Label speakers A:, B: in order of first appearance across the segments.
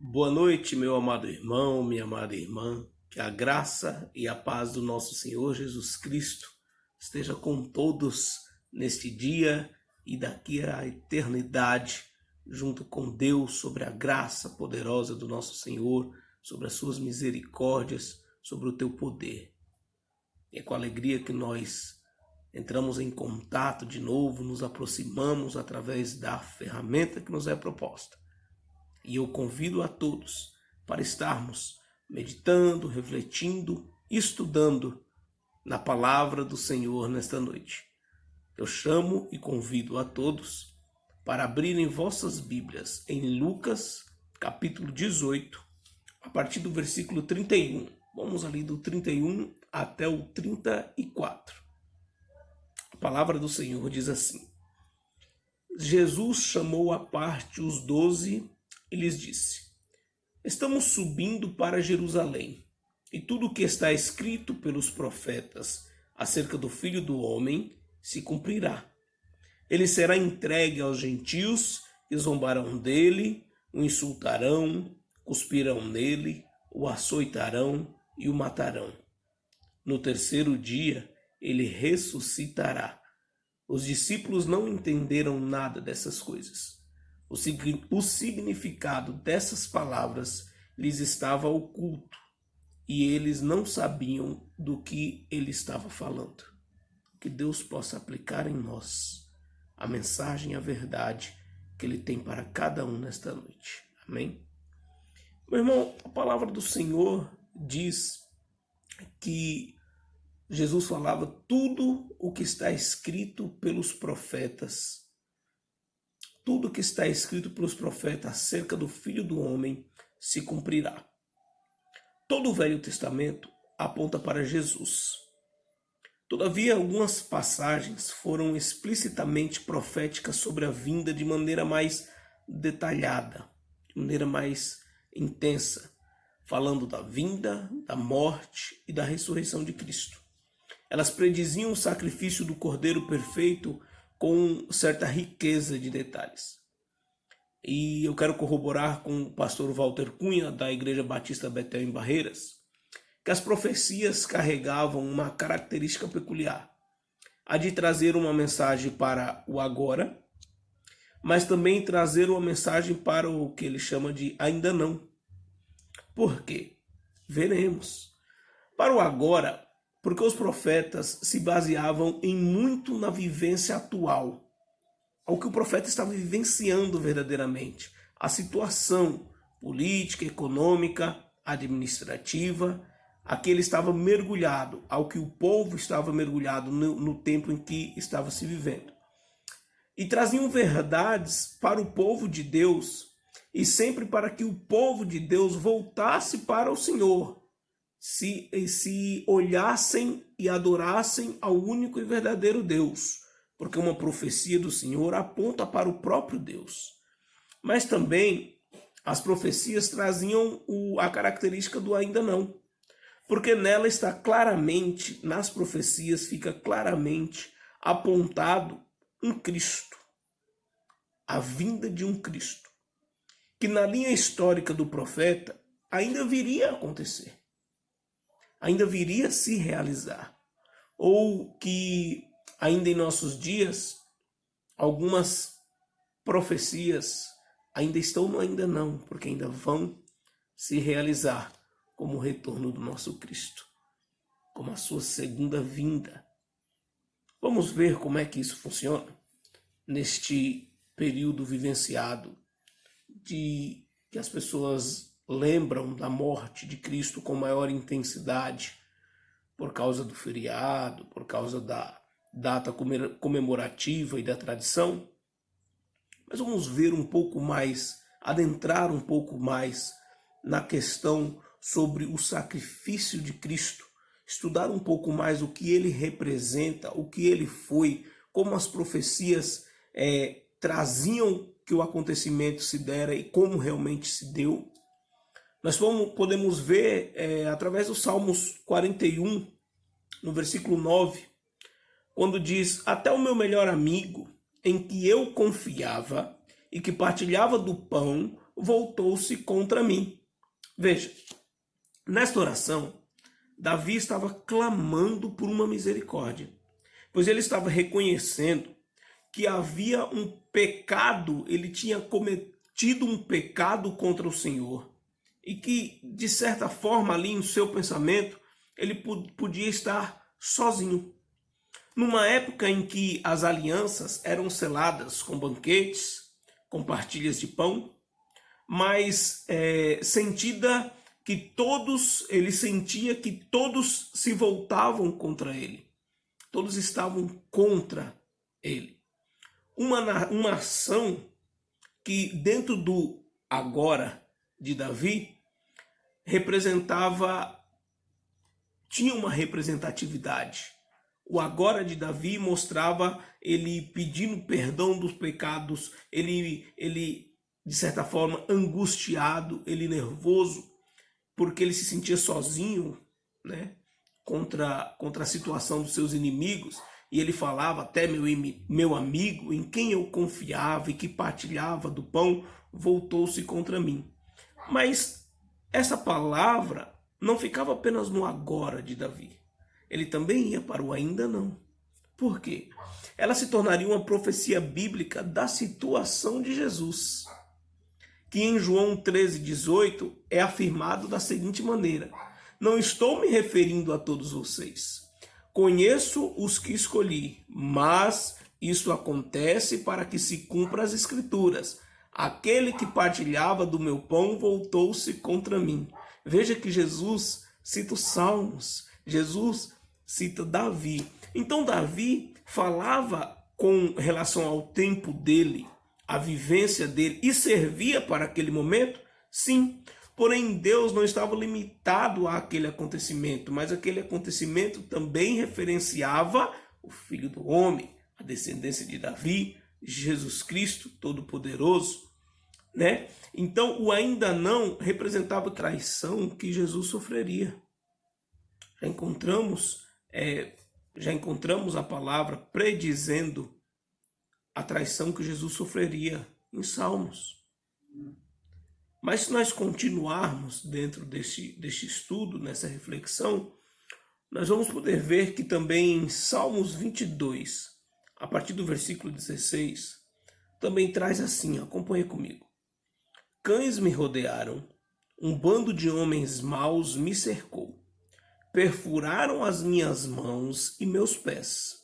A: Boa noite, meu amado irmão, minha amada irmã. Que a graça e a paz do nosso Senhor Jesus Cristo esteja com todos neste dia e daqui à eternidade, junto com Deus, sobre a graça poderosa do nosso Senhor, sobre as suas misericórdias, sobre o teu poder. É com alegria que nós entramos em contato de novo, nos aproximamos através da ferramenta que nos é proposta. E eu convido a todos para estarmos meditando, refletindo, estudando na palavra do Senhor nesta noite. Eu chamo e convido a todos para abrirem vossas Bíblias em Lucas, capítulo 18, a partir do versículo 31. Vamos ali do 31 até o 34. A palavra do Senhor diz assim: Jesus chamou à parte os 12 e lhes disse: Estamos subindo para Jerusalém, e tudo o que está escrito pelos profetas acerca do Filho do Homem se cumprirá. Ele será entregue aos gentios, que zombarão dele, o insultarão, cuspirão nele, o açoitarão e o matarão. No terceiro dia, ele ressuscitará. Os discípulos não entenderam nada dessas coisas. O significado dessas palavras lhes estava oculto e eles não sabiam do que ele estava falando. Que Deus possa aplicar em nós a mensagem e a verdade que ele tem para cada um nesta noite. Amém? Meu irmão, a palavra do Senhor diz que Jesus falava tudo o que está escrito pelos profetas. Tudo que está escrito pelos profetas acerca do Filho do Homem se cumprirá. Todo o Velho Testamento aponta para Jesus. Todavia, algumas passagens foram explicitamente proféticas sobre a vinda de maneira mais detalhada, de maneira mais intensa, falando da vinda, da morte e da ressurreição de Cristo. Elas prediziam o sacrifício do Cordeiro perfeito com certa riqueza de detalhes. E eu quero corroborar com o pastor Walter Cunha, da Igreja Batista Betel em Barreiras, que as profecias carregavam uma característica peculiar, a de trazer uma mensagem para o agora, mas também trazer uma mensagem para o que ele chama de ainda não. Por quê? Veremos. Para o agora, porque os profetas se baseavam em muito na vivência atual, ao que o profeta estava vivenciando verdadeiramente, a situação política, econômica, administrativa, a que ele estava mergulhado, ao que o povo estava mergulhado no tempo em que estava se vivendo. E traziam verdades para o povo de Deus, e sempre para que o povo de Deus voltasse para o Senhor, se olhassem e adorassem ao único e verdadeiro Deus, porque uma profecia do Senhor aponta para o próprio Deus. Mas também as profecias traziam a característica do ainda não, porque nela está claramente, nas profecias fica claramente apontado um Cristo, a vinda de um Cristo, que na linha histórica do profeta ainda viria a acontecer, ainda viria a se realizar, ou que ainda em nossos dias algumas profecias ainda estão no ainda não, porque ainda vão se realizar, como o retorno do nosso Cristo, como a sua segunda vinda. Vamos ver como é que isso funciona neste período vivenciado de que as pessoas lembram da morte de Cristo com maior intensidade por causa do feriado, por causa da data comemorativa e da tradição. Mas vamos ver um pouco mais, adentrar um pouco mais na questão sobre o sacrifício de Cristo, estudar um pouco mais o que ele representa, o que ele foi, como as profecias traziam que o acontecimento se dera e como realmente se deu. Nós podemos ver através do Salmos 41, no versículo 9, quando diz: até o meu melhor amigo, em que eu confiava e que partilhava do pão, voltou-se contra mim. Veja, nesta oração, Davi estava clamando por uma misericórdia, pois ele estava reconhecendo que havia um pecado, ele tinha cometido um pecado contra o Senhor, e que, de certa forma, ali no seu pensamento, ele podia estar sozinho. Numa época em que as alianças eram seladas com banquetes, com partilhas de pão, mas ele sentia que todos se voltavam contra ele. Todos estavam contra ele. Uma ação que dentro do agora de Davi tinha uma representatividade. O agora de Davi mostrava ele pedindo perdão dos pecados, ele de certa forma angustiado, ele nervoso, porque ele se sentia sozinho, né, contra a situação dos seus inimigos, e ele falava até meu amigo, em quem eu confiava e que partilhava do pão, voltou-se contra mim. Mas essa palavra não ficava apenas no agora de Davi. Ele também ia para o ainda não. Por quê? Ela se tornaria uma profecia bíblica da situação de Jesus, que em João 13,18 é afirmado da seguinte maneira: não estou me referindo a todos vocês. Conheço os que escolhi, mas isso acontece para que se cumpra as Escrituras. Aquele que partilhava do meu pão voltou-se contra mim. Veja que Jesus cita os Salmos, Jesus cita Davi. Então Davi falava com relação ao tempo dele, a vivência dele, e servia para aquele momento? Sim. Porém, Deus não estava limitado àquele acontecimento, mas aquele acontecimento também referenciava o Filho do Homem, a descendência de Davi, Jesus Cristo Todo-Poderoso, né? Então, o ainda não representava a traição que Jesus sofreria. Já encontramos a palavra predizendo a traição que Jesus sofreria em Salmos. Mas se nós continuarmos dentro deste estudo, nessa reflexão, nós vamos poder ver que também em Salmos 22, a partir do versículo 16, também traz assim, acompanha comigo. Cães me rodearam, um bando de homens maus me cercou. Perfuraram as minhas mãos e meus pés.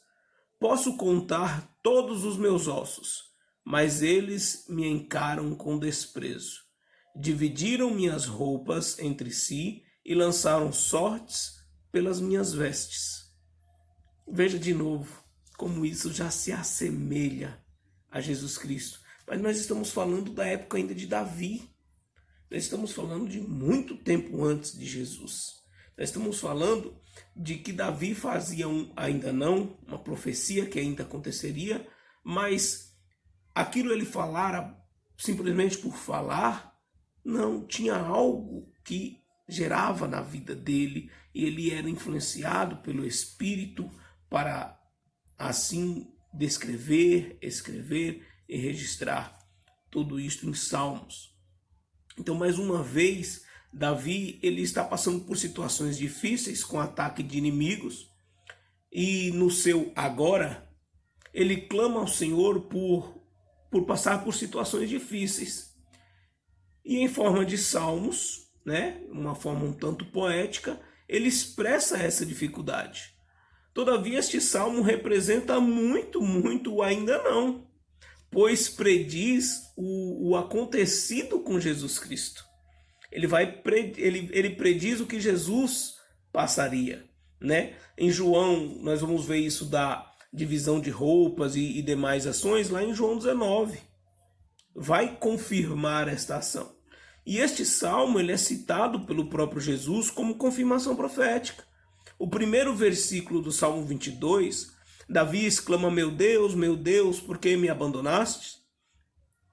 A: Posso contar todos os meus ossos, mas eles me encaram com desprezo. Dividiram minhas roupas entre si e lançaram sortes pelas minhas vestes. Veja de novo como isso já se assemelha a Jesus Cristo. Mas nós estamos falando da época ainda de Davi. Nós estamos falando de muito tempo antes de Jesus. Nós estamos falando de que Davi fazia ainda não, uma profecia que ainda aconteceria, mas aquilo ele falara simplesmente por falar, não, tinha algo que gerava na vida dele e ele era influenciado pelo Espírito para assim descrever, escrever e registrar tudo isso em Salmos. Então, mais uma vez, Davi ele está passando por situações difíceis com ataque de inimigos e no seu agora ele clama ao Senhor por passar por situações difíceis. E em forma de salmos, né, uma forma um tanto poética, ele expressa essa dificuldade. Todavia, este salmo representa muito o ainda não, pois prediz o acontecido com Jesus Cristo. Ele prediz o que Jesus passaria, né? Em João, nós vamos ver isso da divisão de roupas e demais ações, lá em João 19. Vai confirmar esta ação. E este salmo ele é citado pelo próprio Jesus como confirmação profética. O primeiro versículo do Salmo 22, Davi exclama, meu Deus, por que me abandonaste?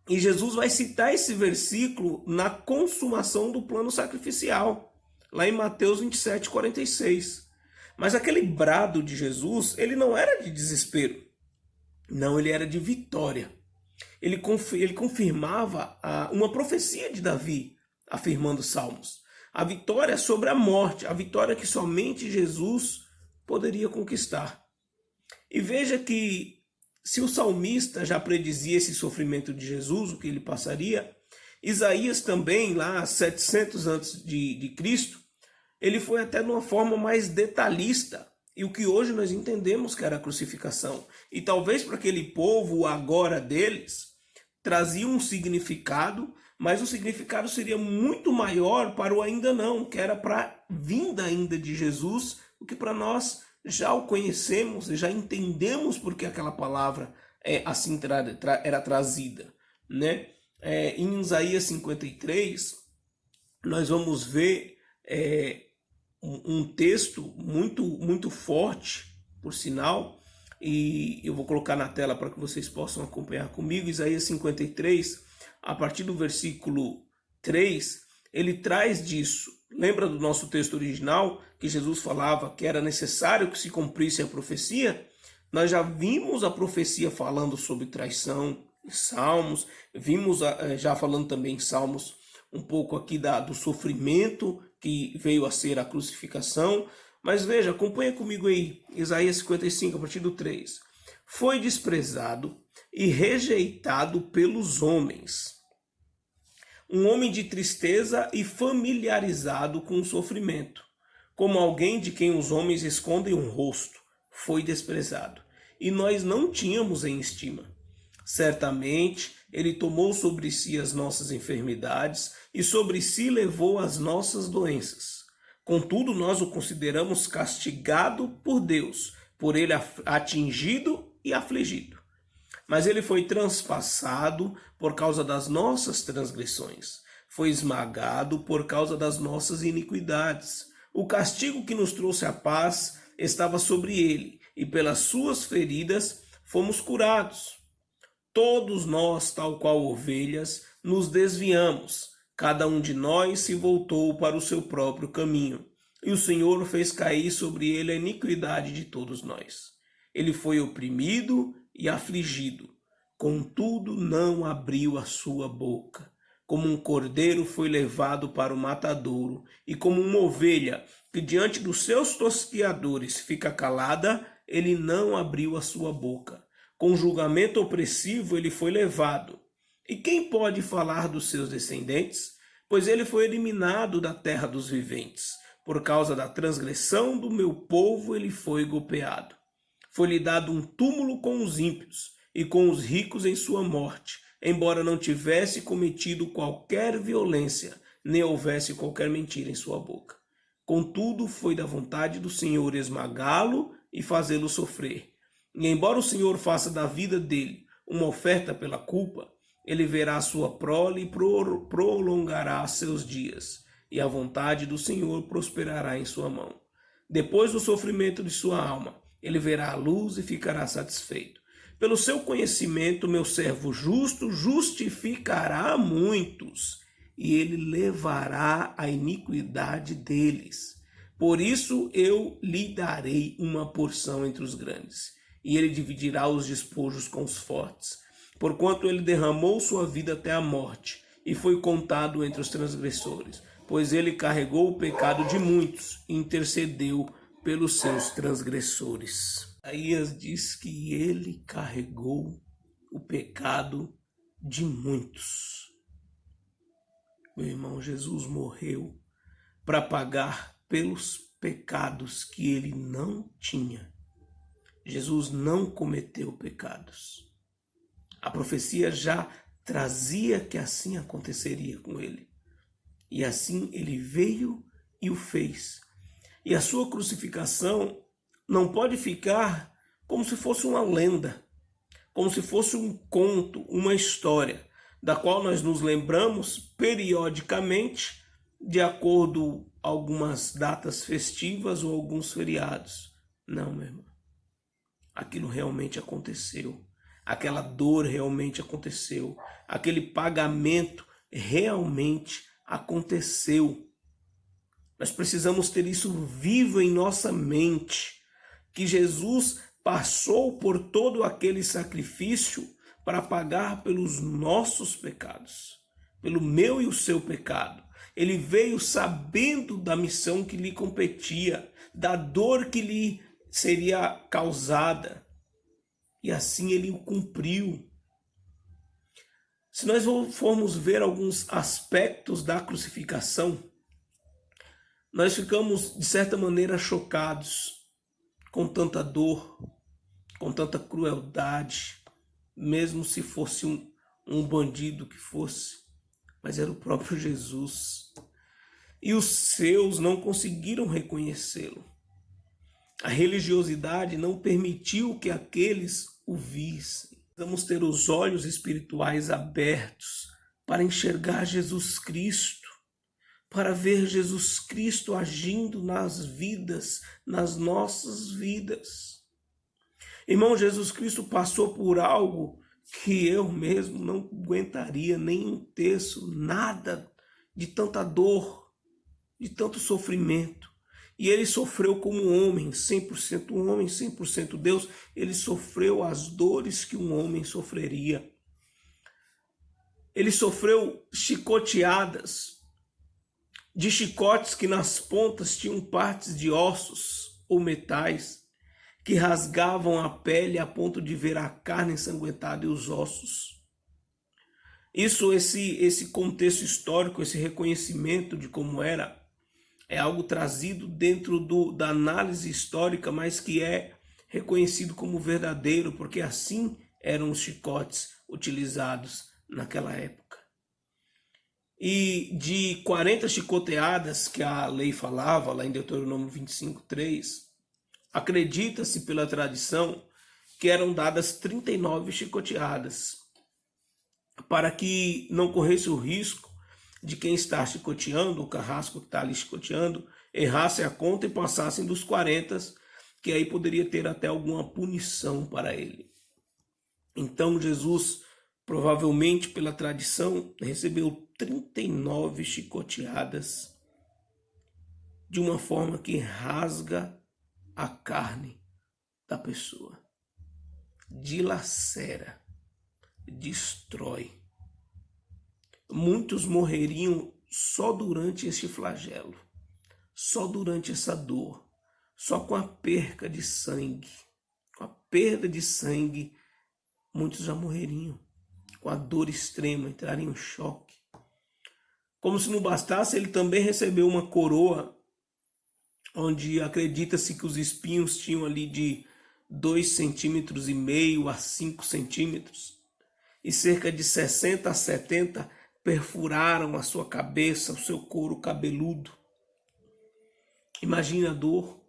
A: E Jesus vai citar esse versículo na consumação do plano sacrificial, lá em Mateus 27, 46. Mas aquele brado de Jesus, ele não era de desespero. Não, ele era de vitória. Ele confirmava uma profecia de Davi, afirmando Salmos. A vitória sobre a morte, a vitória que somente Jesus poderia conquistar. E veja que, se o salmista já predizia esse sofrimento de Jesus, o que ele passaria, Isaías também, lá 700 antes de Cristo, ele foi até de uma forma mais detalhista, e o que hoje nós entendemos que era a crucificação. E talvez para aquele povo, o agora deles, trazia um significado, mas o significado seria muito maior para o ainda não, que era para a vinda ainda de Jesus, o que para nós já o conhecemos e já entendemos porque aquela palavra assim era trazida, né? Em Isaías 53, nós vamos ver um texto muito forte, por sinal, e eu vou colocar na tela para que vocês possam acompanhar comigo. Isaías 53, a partir do versículo 3, ele traz disso. Lembra do nosso texto original, que Jesus falava que era necessário que se cumprisse a profecia? Nós já vimos a profecia falando sobre traição em Salmos, vimos já falando também em Salmos um pouco aqui do sofrimento que veio a ser a crucificação. Mas veja, acompanha comigo aí, Isaías 55, a partir do 3. Foi desprezado e rejeitado pelos homens, um homem de tristeza e familiarizado com o sofrimento, como alguém de quem os homens escondem o rosto, foi desprezado, e nós não tínhamos em estima. Certamente, ele tomou sobre si as nossas enfermidades e sobre si levou as nossas doenças. Contudo, nós o consideramos castigado por Deus, por ele atingido e afligido. Mas ele foi transpassado por causa das nossas transgressões, foi esmagado por causa das nossas iniquidades. O castigo que nos trouxe a paz estava sobre ele, e pelas suas feridas fomos curados. Todos nós, tal qual ovelhas, nos desviamos. Cada um de nós se voltou para o seu próprio caminho, e o Senhor fez cair sobre ele a iniquidade de todos nós. Ele foi oprimido e afligido, contudo não abriu a sua boca. Como um cordeiro foi levado para o matadouro, e como uma ovelha que diante dos seus tosquiadores fica calada, ele não abriu a sua boca. Com julgamento opressivo ele foi levado. E quem pode falar dos seus descendentes? Pois ele foi eliminado da terra dos viventes. Por causa da transgressão do meu povo ele foi golpeado. Foi-lhe dado um túmulo com os ímpios e com os ricos em sua morte, embora não tivesse cometido qualquer violência, nem houvesse qualquer mentira em sua boca. Contudo, foi da vontade do Senhor esmagá-lo e fazê-lo sofrer. E embora o Senhor faça da vida dele uma oferta pela culpa, ele verá a sua prole e prolongará seus dias, e a vontade do Senhor prosperará em sua mão. Depois do sofrimento de sua alma, ele verá a luz e ficará satisfeito. Pelo seu conhecimento, meu servo justo justificará muitos, e ele levará a iniquidade deles. Por isso eu lhe darei uma porção entre os grandes, e ele dividirá os despojos com os fortes, porquanto ele derramou sua vida até a morte, e foi contado entre os transgressores, pois ele carregou o pecado de muitos e intercedeu pelos seus transgressores. Isaías diz que ele carregou o pecado de muitos. Meu irmão, Jesus morreu para pagar pelos pecados que ele não tinha. Jesus não cometeu pecados. A profecia já trazia que assim aconteceria com ele. E assim ele veio e o fez. E a sua crucificação não pode ficar como se fosse uma lenda, como se fosse um conto, uma história, da qual nós nos lembramos periodicamente, de acordo com algumas datas festivas ou alguns feriados. Não, meu irmão. Aquilo realmente aconteceu. Aquela dor realmente aconteceu. Aquele pagamento realmente aconteceu. Nós precisamos ter isso vivo em nossa mente, que Jesus passou por todo aquele sacrifício, para pagar pelos nossos pecados, pelo meu e o seu pecado. Ele veio sabendo da missão que lhe competia, da dor que lhe seria causada, e assim ele o cumpriu. Se nós formos ver alguns aspectos da crucificação, nós ficamos, de certa maneira, chocados com tanta dor, com tanta crueldade, mesmo se fosse um bandido que fosse, mas era o próprio Jesus. E os seus não conseguiram reconhecê-lo. A religiosidade não permitiu que aqueles o vissem. Vamos ter os olhos espirituais abertos para enxergar Jesus Cristo, para ver Jesus Cristo agindo nas vidas, nas nossas vidas. Irmão, Jesus Cristo passou por algo que eu mesmo não aguentaria nem um terço, nada de tanta dor, de tanto sofrimento. E ele sofreu como homem, 100% homem, 100% Deus. Ele sofreu as dores que um homem sofreria. Ele sofreu chicoteadas, de chicotes que nas pontas tinham partes de ossos ou metais, que rasgavam a pele a ponto de ver a carne ensanguentada e os ossos. Esse contexto histórico, esse reconhecimento de como era, é algo trazido dentro da análise histórica, mas que é reconhecido como verdadeiro, porque assim eram os chicotes utilizados naquela época. E de 40 chicoteadas que a lei falava, lá em Deuteronômio 25:3, acredita-se pela tradição que eram dadas 39 chicoteadas, para que não corresse o risco de quem está chicoteando, o carrasco que está ali chicoteando, errasse a conta e passassem dos 40, que aí poderia ter até alguma punição para ele. Então Jesus, provavelmente pela tradição, recebeu 39 chicoteadas de uma forma que rasga a carne da pessoa, dilacera, destrói. Muitos morreriam só durante este flagelo, só durante essa dor, só com a perca de sangue. Com a perda de sangue, muitos já morreriam, com a dor extrema, entrariam em choque. Como se não bastasse, ele também recebeu uma coroa, onde acredita-se que os espinhos tinham ali de 2,5 centímetros a 5 centímetros, e cerca de 60 a 70 perfuraram a sua cabeça, o seu couro cabeludo. Imagine a dor.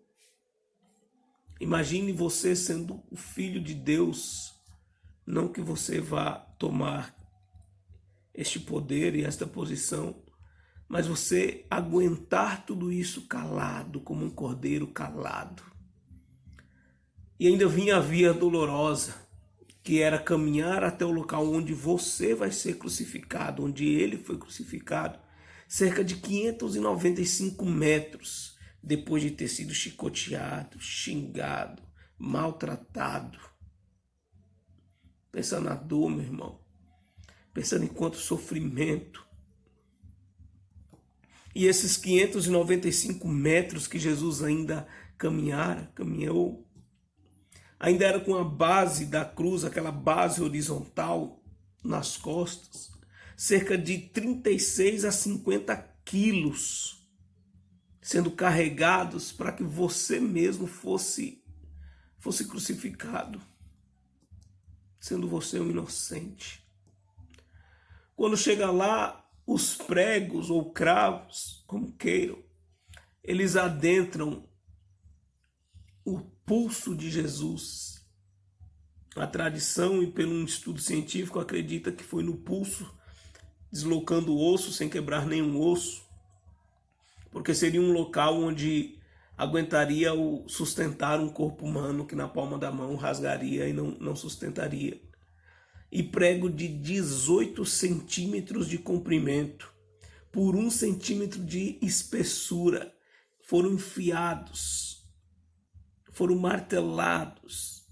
A: Imagine você sendo o filho de Deus. Não que você vá tomar este poder e esta posição, mas você aguentar tudo isso calado, como um cordeiro calado. E ainda vinha a via dolorosa, que era caminhar até o local onde você vai ser crucificado, onde ele foi crucificado, cerca de 595 metros, depois de ter sido chicoteado, xingado, maltratado. Pensa na dor, meu irmão. Pensando em quanto sofrimento. E esses 595 metros que Jesus ainda caminhou, ainda era com a base da cruz, aquela base horizontal nas costas, cerca de 36 a 50 quilos sendo carregados para que você mesmo fosse crucificado, sendo você um inocente. Quando chega lá, os pregos ou cravos, como queiram, eles adentram o pulso de Jesus. A tradição, e pelo estudo científico, acredita que foi no pulso, deslocando o osso sem quebrar nenhum osso, porque seria um local onde aguentaria sustentar um corpo humano que na palma da mão rasgaria e não sustentaria. E prego de 18 centímetros de comprimento por 1 centímetro de espessura foram enfiados, foram martelados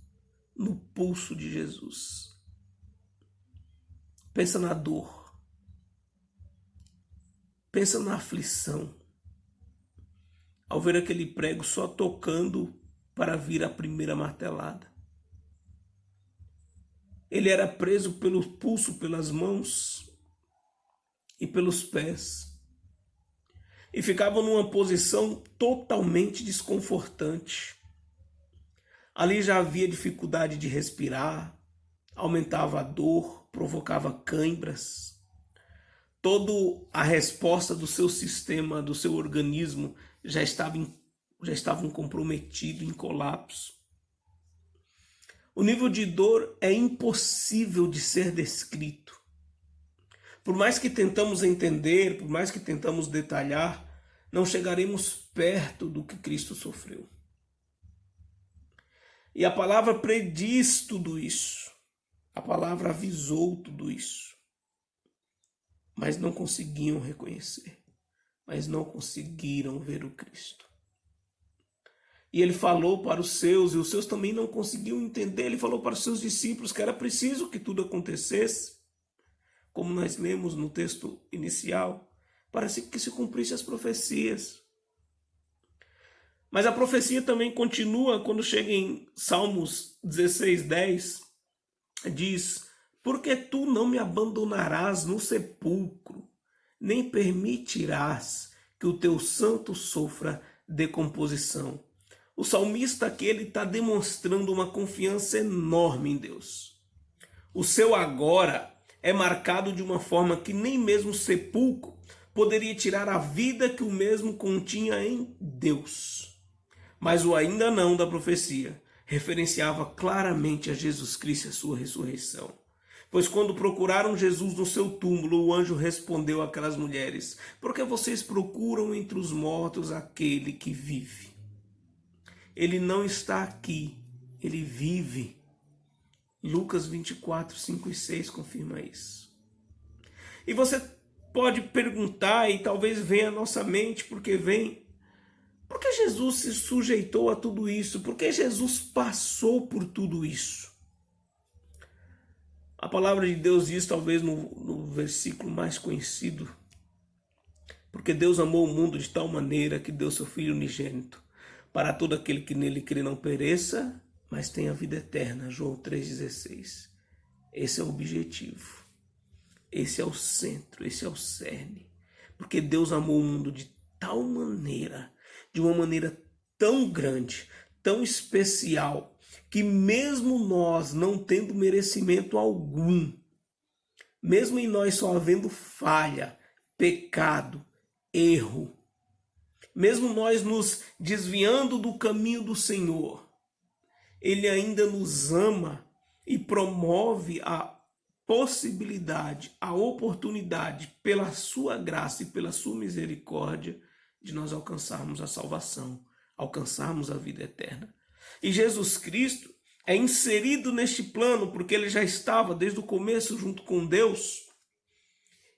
A: no pulso de Jesus. Pensa na dor. Pensa na aflição. Ao ver aquele prego só tocando para vir a primeira martelada. Ele era preso pelo pulso, pelas mãos e pelos pés. E ficava numa posição totalmente desconfortante. Ali já havia dificuldade de respirar, aumentava a dor, provocava cãibras. Toda a resposta do seu sistema, do seu organismo, já estavam comprometidos, em colapso. O nível de dor é impossível de ser descrito. Por mais que tentamos entender, por mais que tentamos detalhar, não chegaremos perto do que Cristo sofreu. E a palavra prediz tudo isso. A palavra avisou tudo isso. Mas não conseguiam reconhecer. Mas não conseguiram ver o Cristo. E ele falou para os seus, e os seus também não conseguiam entender. Ele falou para os seus discípulos que era preciso que tudo acontecesse, como nós lemos no texto inicial, para que se cumprissem as profecias. Mas a profecia também continua quando chega em Salmos 16:10, diz: porque tu não me abandonarás no sepulcro, nem permitirás que o teu santo sofra decomposição. O salmista aqui está demonstrando uma confiança enorme em Deus. O seu agora é marcado de uma forma que nem mesmo o sepulcro poderia tirar a vida que o mesmo continha em Deus. Mas o ainda não da profecia referenciava claramente a Jesus Cristo e a sua ressurreição. Pois quando procuraram Jesus no seu túmulo, o anjo respondeu àquelas mulheres: porque vocês procuram entre os mortos aquele que vive? Ele não está aqui, ele vive. Lucas 24, 5 e 6 confirma isso. E você pode perguntar, e talvez venha à nossa mente, por que Jesus se sujeitou a tudo isso? Por que Jesus passou por tudo isso? A palavra de Deus diz, talvez no versículo mais conhecido: porque Deus amou o mundo de tal maneira que deu seu Filho unigênito, para todo aquele que nele crê não pereça, mas tenha vida eterna. João 3,16. Esse é o objetivo. Esse é o centro, esse é o cerne. Porque Deus amou o mundo de tal maneira, de uma maneira tão grande, tão especial, que mesmo nós não tendo merecimento algum, mesmo em nós só havendo falha, pecado, erro, mesmo nós nos desviando do caminho do Senhor, Ele ainda nos ama e promove a possibilidade, a oportunidade, pela sua graça e pela sua misericórdia, de nós alcançarmos a salvação, alcançarmos a vida eterna. E Jesus Cristo é inserido neste plano porque ele já estava desde o começo junto com Deus.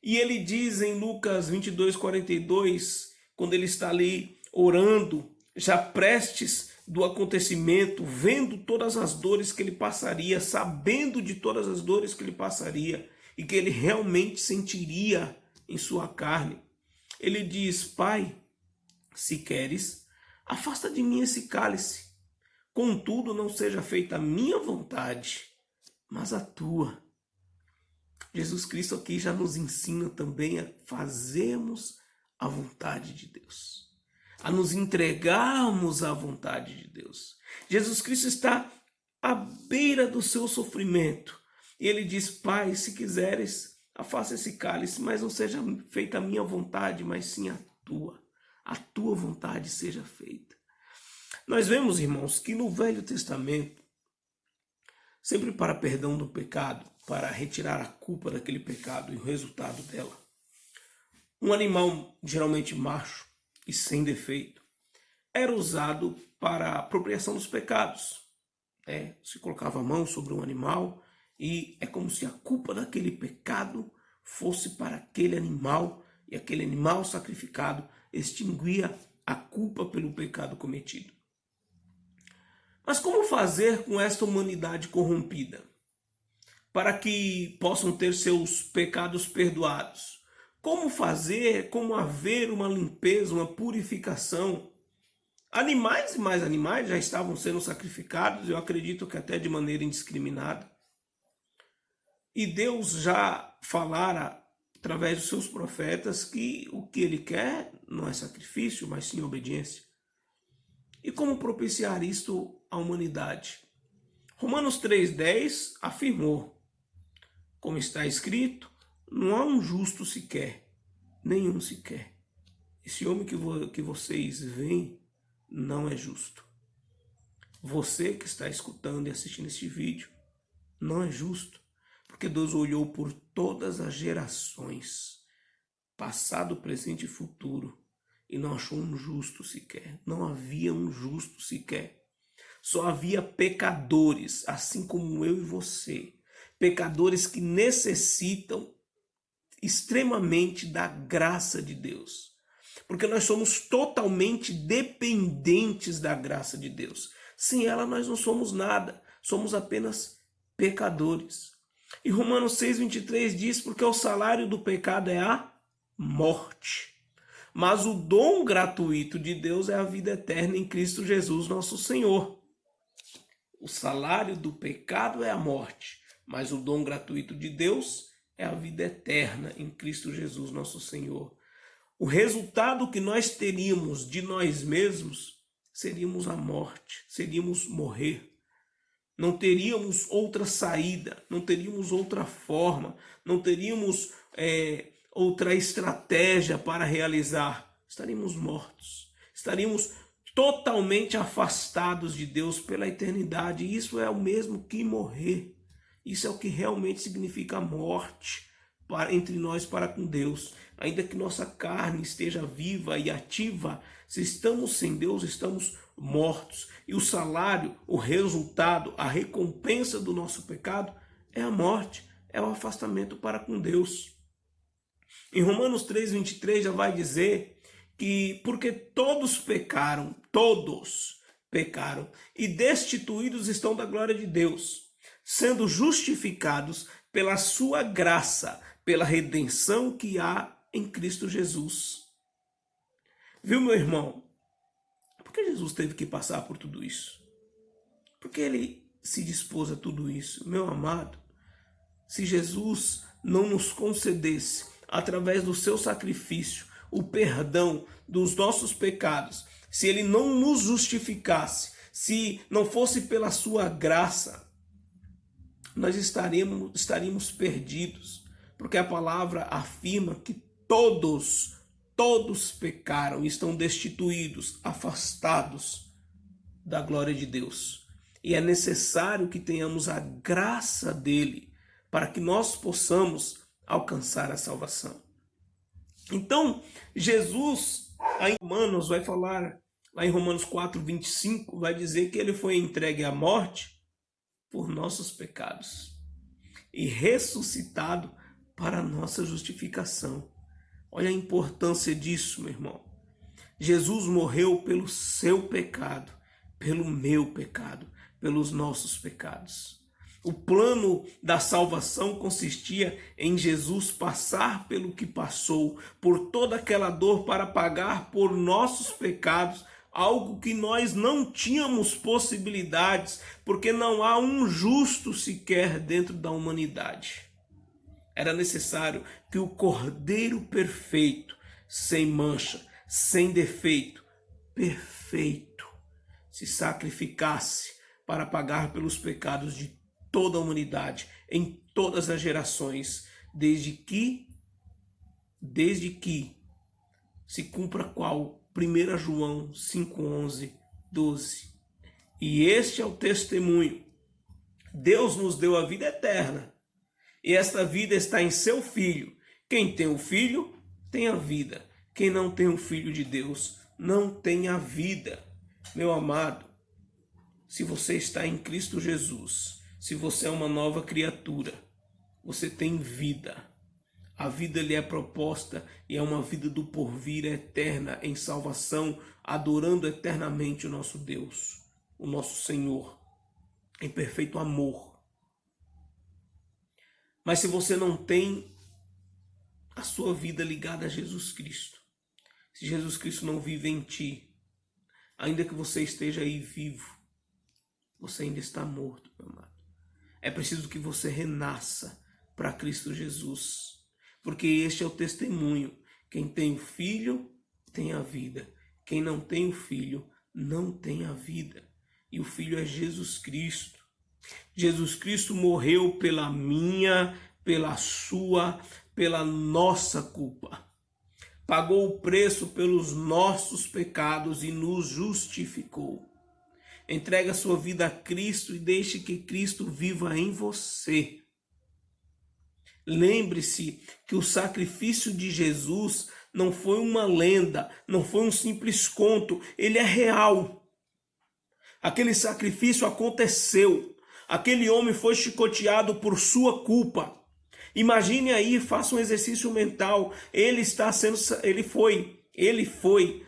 A: E ele diz em Lucas 22:42, quando ele está ali orando, já prestes do acontecimento, vendo todas as dores que ele passaria, sabendo de todas as dores que ele passaria e que ele realmente sentiria em sua carne, ele diz: Pai, se queres, afasta de mim esse cálice. Contudo, não seja feita a minha vontade, mas a tua. Jesus Cristo aqui já nos ensina também a fazermos a vontade de Deus, a nos entregarmos à vontade de Deus. Jesus Cristo está à beira do seu sofrimento e ele diz: Pai, se quiseres, afasta esse cálice, mas não seja feita a minha vontade, mas sim a tua vontade seja feita. Nós vemos, irmãos, que no Velho Testamento, sempre para perdão do pecado, para retirar a culpa daquele pecado e o resultado dela, um animal geralmente macho e sem defeito era usado para a apropriação dos pecados. Se colocava a mão sobre um animal e é como se a culpa daquele pecado fosse para aquele animal, e aquele animal sacrificado extinguia a culpa pelo pecado cometido. Mas como fazer com esta humanidade corrompida? para que possam ter seus pecados perdoados. Como fazer, como haver uma limpeza, uma purificação? Animais e mais animais já estavam sendo sacrificados, eu acredito que até de maneira indiscriminada. E Deus já falara através dos seus profetas que o que ele quer não é sacrifício, mas sim obediência. E como propiciar isto à humanidade? Romanos 3,10 afirmou, como está escrito, não há um justo sequer, nenhum sequer. Esse homem que vocês veem não é justo. Você que está escutando e assistindo este vídeo não é justo, porque Deus olhou por todas as gerações, passado, presente e futuro, e não achou um justo sequer. Não havia um justo sequer. Só havia pecadores, assim como eu e você. Pecadores que necessitam extremamente da graça de Deus. Porque nós somos totalmente dependentes da graça de Deus. Sem ela nós não somos nada. Somos apenas pecadores. E Romanos 6,23 diz, porque o salário do pecado é a morte. Mas o dom gratuito de Deus é a vida eterna em Cristo Jesus, nosso Senhor. O salário do pecado é a morte, mas o dom gratuito de Deus é a vida eterna em Cristo Jesus, nosso Senhor. O resultado que nós teríamos de nós mesmos seríamos a morte, seríamos morrer. Não teríamos outra saída, não teríamos outra forma, não teríamos outra estratégia para realizar. Estaríamos mortos, estaríamos totalmente afastados de Deus pela eternidade. E isso é o mesmo que morrer. Isso é o que realmente significa a morte entre nós para com Deus. Ainda que nossa carne esteja viva e ativa, se estamos sem Deus, estamos mortos. E o salário, o resultado, a recompensa do nosso pecado é a morte, é o afastamento para com Deus. Em Romanos 3,23 já vai dizer que porque todos pecaram e destituídos estão da glória de Deus, sendo justificados pela sua graça, pela redenção que há em Cristo Jesus. Viu, meu irmão? Por que Jesus teve que passar por tudo isso? Por que ele se dispôs a tudo isso? Meu amado, se Jesus não nos concedesse, através do seu sacrifício, o perdão dos nossos pecados, se ele não nos justificasse, se não fosse pela sua graça, nós estaríamos perdidos, porque a palavra afirma que todos pecaram, estão destituídos, afastados da glória de Deus. E é necessário que tenhamos a graça dele para que nós possamos alcançar a salvação. Então, Jesus, aí em Romanos, vai falar, lá em Romanos 4,25, vai dizer que ele foi entregue à morte por nossos pecados e ressuscitado para a nossa justificação. Olha a importância disso, meu irmão. Jesus morreu pelo seu pecado, pelo meu pecado, pelos nossos pecados. O plano da salvação consistia em Jesus passar pelo que passou, por toda aquela dor para pagar por nossos pecados, algo que nós não tínhamos possibilidades, porque não há um justo sequer dentro da humanidade. Era necessário que o Cordeiro perfeito, sem mancha, sem defeito, perfeito, se sacrificasse para pagar pelos pecados de toda a humanidade, em todas as gerações, desde que se cumpra qual? 1 João 5:11, 12. E este é o testemunho. Deus nos deu a vida eterna, e esta vida está em seu Filho. Quem tem o Filho, tem a vida. Quem não tem o Filho de Deus, não tem a vida. Meu amado, se você está em Cristo Jesus, se você é uma nova criatura, você tem vida. A vida lhe é proposta e é uma vida do porvir eterna em salvação, adorando eternamente o nosso Deus, o nosso Senhor, em perfeito amor. Mas se você não tem a sua vida ligada a Jesus Cristo, se Jesus Cristo não vive em ti, ainda que você esteja aí vivo, você ainda está morto, meu amado. É preciso que você renasça para Cristo Jesus, porque este é o testemunho. Quem tem o Filho tem a vida. Quem não tem o Filho não tem a vida. E o Filho é Jesus Cristo. Jesus Cristo morreu pela minha, pela sua, pela nossa culpa. Pagou o preço pelos nossos pecados e nos justificou. Entregue a sua vida a Cristo e deixe que Cristo viva em você. Lembre-se que o sacrifício de Jesus não foi uma lenda, não foi um simples conto, ele é real. Aquele sacrifício aconteceu. Aquele homem foi chicoteado por sua culpa. Imagine aí, faça um exercício mental. Ele foi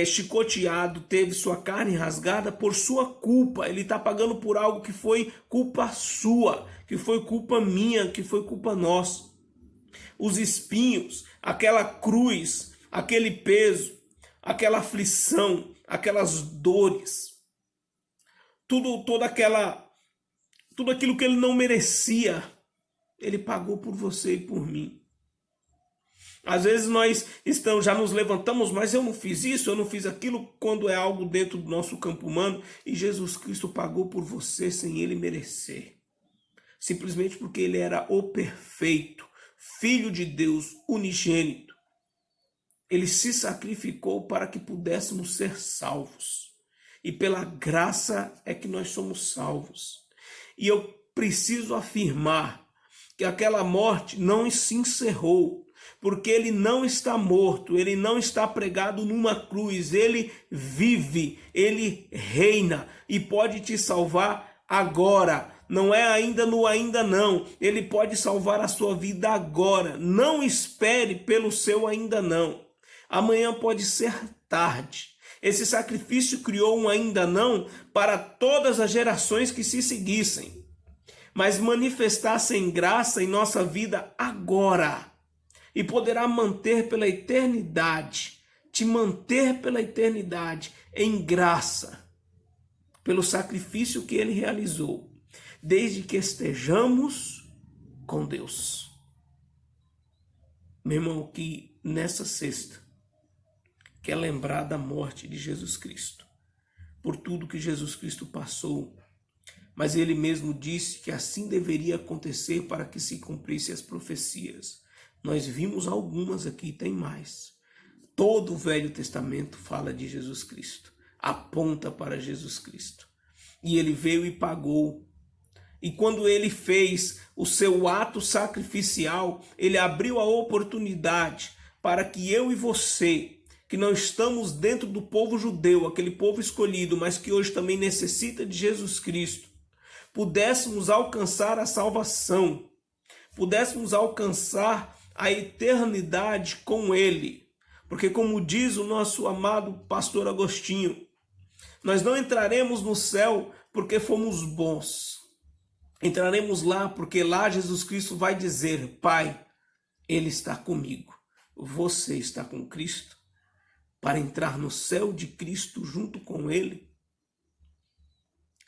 A: chicoteado, teve sua carne rasgada por sua culpa. Ele está pagando por algo que foi culpa sua, que foi culpa minha, que foi culpa nossa. Os espinhos, aquela cruz, aquele peso, aquela aflição, aquelas dores, tudo aquilo que ele não merecia, ele pagou por você e por mim. Às vezes nós já nos levantamos, mas eu não fiz isso, eu não fiz aquilo, quando é algo dentro do nosso campo humano, e Jesus Cristo pagou por você sem ele merecer. Simplesmente porque ele era o perfeito, Filho de Deus, unigênito. Ele se sacrificou para que pudéssemos ser salvos. E pela graça é que nós somos salvos. E eu preciso afirmar que aquela morte não se encerrou, porque ele não está morto, ele não está pregado numa cruz, ele vive, ele reina e pode te salvar agora. Não é ainda no ainda não, ele pode salvar a sua vida agora. Não espere pelo seu ainda não. Amanhã pode ser tarde. Esse sacrifício criou um ainda não para todas as gerações que se seguissem, mas manifestassem graça em nossa vida agora, e poderá manter pela eternidade, te manter pela eternidade em graça, pelo sacrifício que ele realizou, desde que estejamos com Deus. Meu irmão, que nessa sexta quer lembrar da morte de Jesus Cristo, por tudo que Jesus Cristo passou, mas ele mesmo disse que assim deveria acontecer para que se cumprissem as profecias. Nós vimos algumas aqui, tem mais. Todo o Velho Testamento fala de Jesus Cristo, aponta para Jesus Cristo. E ele veio e pagou. E quando ele fez o seu ato sacrificial, ele abriu a oportunidade para que eu e você, que não estamos dentro do povo judeu, aquele povo escolhido, mas que hoje também necessita de Jesus Cristo, pudéssemos alcançar a salvação, pudéssemos alcançar a eternidade com ele. Porque como diz o nosso amado pastor Agostinho, nós não entraremos no céu porque fomos bons. Entraremos lá porque lá Jesus Cristo vai dizer: Pai, ele está comigo. Você está com Cristo para entrar no céu de Cristo junto com ele?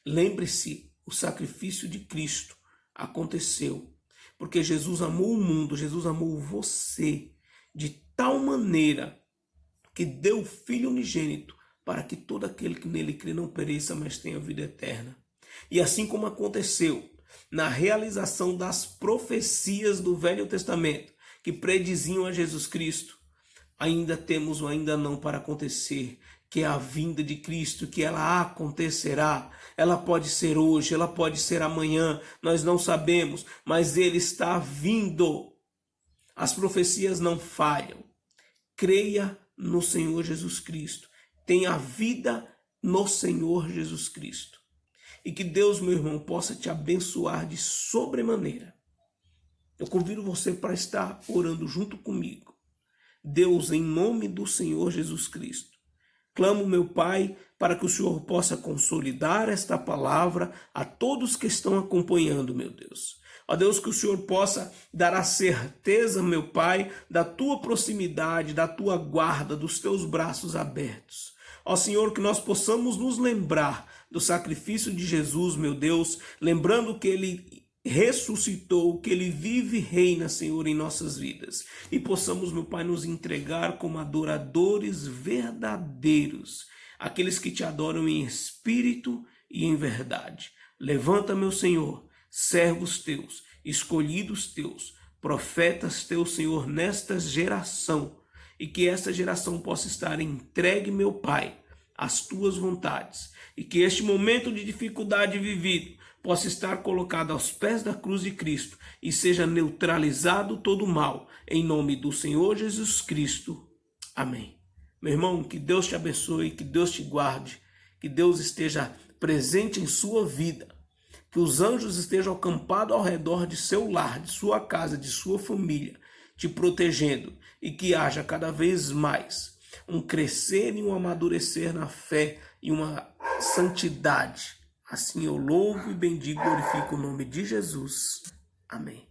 A: Lembre-se, o sacrifício de Cristo aconteceu porque Jesus amou o mundo, Jesus amou você de tal maneira que deu o Filho unigênito para que todo aquele que nele crê não pereça, mas tenha vida eterna. E assim como aconteceu na realização das profecias do Velho Testamento que prediziam a Jesus Cristo, ainda temos um ainda não para acontecer, que é a vinda de Cristo, que ela acontecerá. Ela pode ser hoje, ela pode ser amanhã, nós não sabemos, mas ele está vindo. As profecias não falham. Creia no Senhor Jesus Cristo. Tenha vida no Senhor Jesus Cristo. E que Deus, meu irmão, possa te abençoar de sobremaneira. Eu convido você para estar orando junto comigo. Deus, em nome do Senhor Jesus Cristo, clamo, meu Pai, para que o Senhor possa consolidar esta palavra a todos que estão acompanhando, meu Deus. Ó Deus, que o Senhor possa dar a certeza, meu Pai, da tua proximidade, da tua guarda, dos teus braços abertos. Ó Senhor, que nós possamos nos lembrar do sacrifício de Jesus, meu Deus, lembrando que ele ressuscitou, que ele vive e reina, Senhor, em nossas vidas. E possamos, meu Pai, nos entregar como adoradores verdadeiros, aqueles que te adoram em espírito e em verdade. Levanta, meu Senhor, servos teus, escolhidos teus, profetas teus, Senhor, nesta geração, e que esta geração possa estar entregue, meu Pai, às tuas vontades, e que este momento de dificuldade vivido possa estar colocado aos pés da cruz de Cristo e seja neutralizado todo o mal, em nome do Senhor Jesus Cristo. Amém. Meu irmão, que Deus te abençoe, que Deus te guarde, que Deus esteja presente em sua vida, que os anjos estejam acampados ao redor de seu lar, de sua casa, de sua família, te protegendo, e que haja cada vez mais um crescer e um amadurecer na fé e uma santidade. Assim eu louvo e bendigo e glorifico o nome de Jesus. Amém.